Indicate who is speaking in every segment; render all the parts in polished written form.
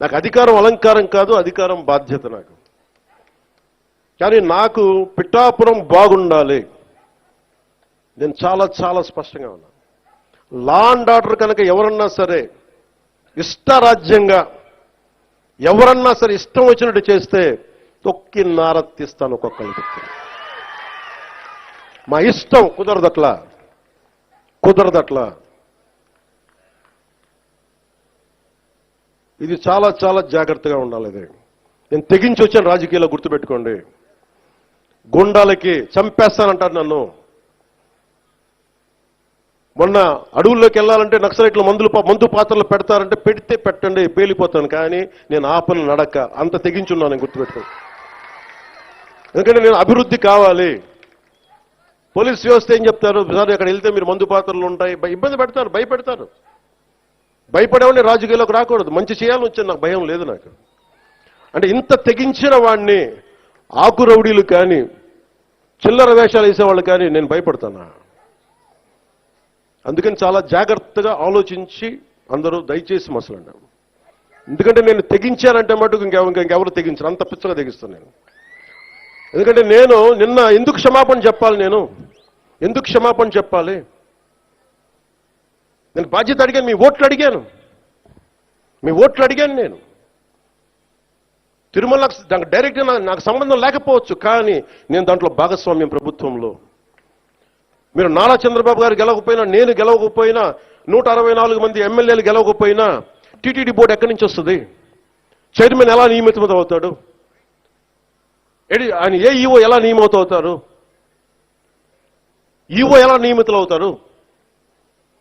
Speaker 1: నాకు అధికారం అలంకారం కాదు, అధికారం బాధ్యత నాకు. కానీ నాకు పిఠాపురం బాగుండాలి. నేను చాలా చాలా స్పష్టంగా ఉన్నాను. లా అండ్ ఆర్డర్ కనుక ఎవరన్నా సరే ఇష్టరాజ్యంగా ఎవరన్నా సరే ఇష్టం వచ్చినట్టు చేస్తే తొక్కి నారత్తిస్తాను ఒక్కొక్కరికి. మా ఇష్టం కుదరదట్లా. ఇది చాలా చాలా జాగ్రత్తగా ఉండాలి. ఇది నేను తెగించి వచ్చాను రాజకీయాల్లో, గుర్తుపెట్టుకోండి. గుండాలకి చంపేస్తానంటారు నన్ను. మొన్న అడవుల్లోకి వెళ్ళాలంటే నక్సలైట్లు మందు పాత్రలు పెడతారంటే పెడితే పెట్టండి, పేలిపోతాను. కానీ నేను ఆపను నడక. అంత తెగించున్నాను, నేను గుర్తుపెట్టుకోండి. ఎందుకంటే నేను అభివృద్ధి కావాలి. పోలీస్ వ్యవస్థ ఏం చెప్తారు, సార్ అక్కడ వెళ్తే మీరు మందు పాత్రలు ఉంటాయి, ఇబ్బంది పెడతారు, భయపెడతారు. భయపడేవాడిని రాజకీయాల్లోకి రాకూడదు. మంచి చేయాలని వచ్చాను, నాకు భయం లేదు. నాకు అంటే ఇంత తెగించిన వాడిని ఆకు రౌడీలు కానీ చిల్లర వేషాలు వేసేవాళ్ళు కానీ నేను భయపడతానా? అందుకని చాలా జాగ్రత్తగా ఆలోచించి అందరూ దయచేసి మసలండి. ఎందుకంటే నేను తెగించానంటే మటుకు ఇంకెవరు తెగించరు, అంత పిచ్చగా తెగిస్తాను నేను. ఎందుకంటే నేను నిన్న ఎందుకు క్షమాపణ చెప్పాలి? ఎందుకు క్షమాపణ చెప్పాలి? నేను బాధ్యత అడిగాను, మీ ఓట్లు అడిగాను. నేను తిరుమల డైరెక్ట్గా నాకు సంబంధం లేకపోవచ్చు, కానీ నేను దాంట్లో భాగస్వామ్యం. ప్రభుత్వంలో మీరు నారా చంద్రబాబు గారు గెలవకపోయినా, నేను గెలవకపోయినా, 164 మంది ఎమ్మెల్యేలు గెలవకపోయినా టీటీడీ బోర్డు ఎక్కడి నుంచి వస్తుంది? చైర్మన్ ఎలా నియమితం అవుతాడు? ఆయన ఈఓ ఎలా నియమితం అవుతారు? ఈఓ ఎలా నియమితులు అవుతారు?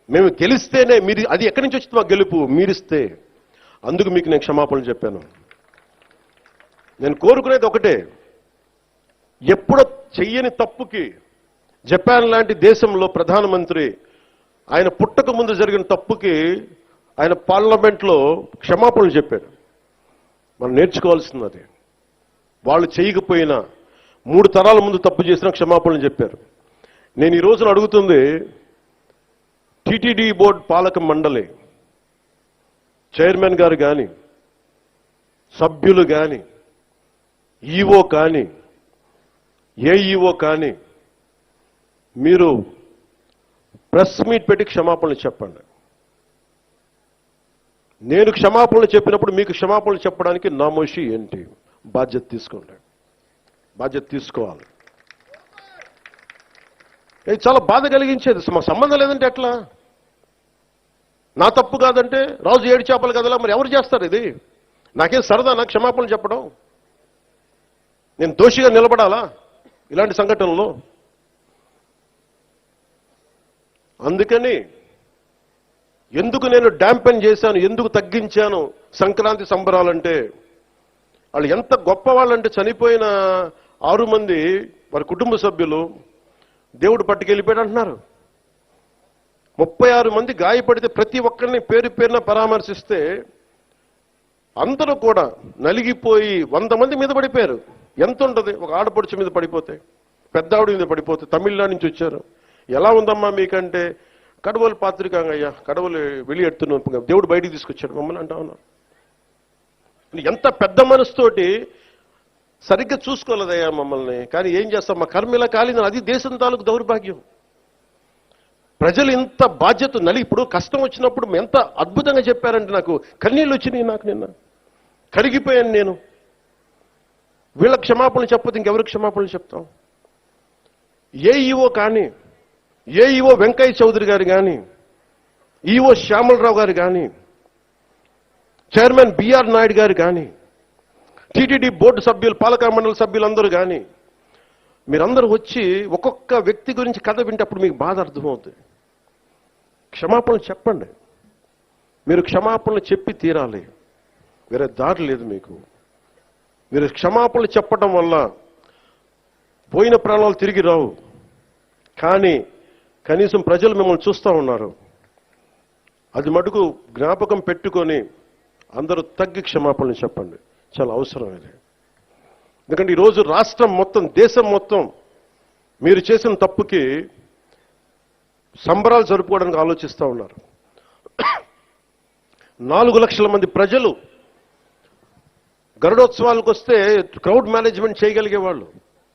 Speaker 1: మేము గెలిస్తేనే మీరు, అది ఎక్కడి నుంచి వచ్చింది మాకు గెలుపు? మీరిస్తే. అందుకు మీకు నేను క్షమాపణలు చెప్పాను. నేను కోరుకునేది ఒకటే, ఎప్పుడో చెయ్యని తప్పుకి జపాన్ లాంటి దేశంలో ప్రధానమంత్రి ఆయన పుట్టక ముందు జరిగిన తప్పుకి ఆయన పార్లమెంట్లో క్షమాపణలు చెప్పారు. మనం నేర్చుకోవాల్సింది. వాళ్ళు చేయకపోయినా 3 తరాల ముందు తప్పు చేసినా క్షమాపణలు చెప్పారు. నేను ఈ రోజున అడుగుతుంది, టీటీడీ బోర్డు పాలక మండలి చైర్మన్ గారు కానీ, సభ్యులు కానీ, ఈఓ కానీ, ఏఈఓ కానీ, మీరు ప్రెస్ మీట్ పెట్టి క్షమాపణలు చెప్పండి. నేను క్షమాపణలు చెప్పినప్పుడు మీకు క్షమాపణలు చెప్పడానికి నామోషి ఏంటి? బాధ్యత తీసుకోండి, బాధ్యత తీసుకోవాలి. ఇది చాలా బాధ కలిగించేది. మాకు సంబంధం లేదంటే ఎట్లా? నా తప్పు కాదంటే రాజు 7 చేపలు కదలా, మరి ఎవరు చేస్తారు ఇది? నాకేం సరదా నాకు క్షమాపణలు చెప్పడం? నేను దోషిగా నిలబడాలా ఇలాంటి సంఘటనలో? అందుకని ఎందుకు నేను డాంపెన్ చేశాను, ఎందుకు తగ్గించాను సంక్రాంతి సంబరాలంటే, వాళ్ళు ఎంత గొప్పవాళ్ళంటే చనిపోయిన 6 మంది వారి కుటుంబ సభ్యులు దేవుడు పట్టుకెళ్ళిపోయాడు అంటున్నారు. 36 మంది గాయపడితే ప్రతి ఒక్కరిని పేరు పేరున పరామర్శిస్తే అందరూ కూడా నలిగిపోయి 100 మంది మీద పడిపోయారు. ఎంత ఉంటుంది ఒక ఆడపడుచు మీద పడిపోతే, పెద్ద ఆవిడ మీద పడిపోతే? తమిళనాడు నుంచి వచ్చారు. ఎలా ఉందమ్మా మీకంటే, కడవలు పాత్రికాంగయ్యా, కడవలు వెళ్ళి దేవుడు బయటికి తీసుకొచ్చాడు మమ్మల్ని అంటా ఉన్నారు. ఎంత పెద్ద మనసుతోటి సరిగ్గా చూసుకోలేదయ్యా మమ్మల్ని. కానీ ఏం చేస్తాం, మా కర్మ ఇలా కాలింది. అది దేశం తాలూకు దౌర్భాగ్యం. ప్రజలు ఇంత బాధ్యత ఇప్పుడు కష్టం వచ్చినప్పుడు ఎంత అద్భుతంగా చెప్పారంటే నాకు కన్నీళ్ళు వచ్చినాయి. నాకు నిన్న కరిగిపోయాను నేను. వీళ్ళకి క్షమాపణలు చెప్పదు ఇంకెవరికి క్షమాపణలు చెప్తాం? ఏఈఓ కానీ, ఏఈఓ వెంకయ్య చౌదరి గారు కానీ, ఈఓ శ్యామలరావు గారు కానీ, చైర్మన్ బిఆర్ నాయుడు గారు కానీ, టీటీడీ బోర్డు సభ్యులు, పాలక మండలి సభ్యులందరూ కానీ, మీరందరూ వచ్చి ఒక్కొక్క వ్యక్తి గురించి కథ వింటప్పుడు మీకు బాధ అర్థమవుతుంది. క్షమాపణలు చెప్పండి. మీరు క్షమాపణలు చెప్పి తీరాలి, వేరే దారి లేదు మీకు. మీరు క్షమాపణలు చెప్పడం వల్ల పోయిన ప్రాణాలు తిరిగి రావు. కానీ కనీసం ప్రజలు మిమ్మల్ని చూస్తూ ఉన్నారు. అది మటుకు జ్ఞాపకం పెట్టుకొని అందరూ తగ్గి క్షమాపణలు చెప్పండి. చాలా అవసరం ఇది. ఎందుకంటే ఈరోజు రాష్ట్రం మొత్తం, దేశం మొత్తం మీరు చేసిన తప్పుకి సంబరాలు జరుపుకోవడానికి ఆలోచిస్తూ ఉన్నారు. 4 లక్షల మంది ప్రజలు గరుడోత్సవాలకు వస్తే క్రౌడ్ మేనేజ్మెంట్ చేయగలిగే వాళ్ళు.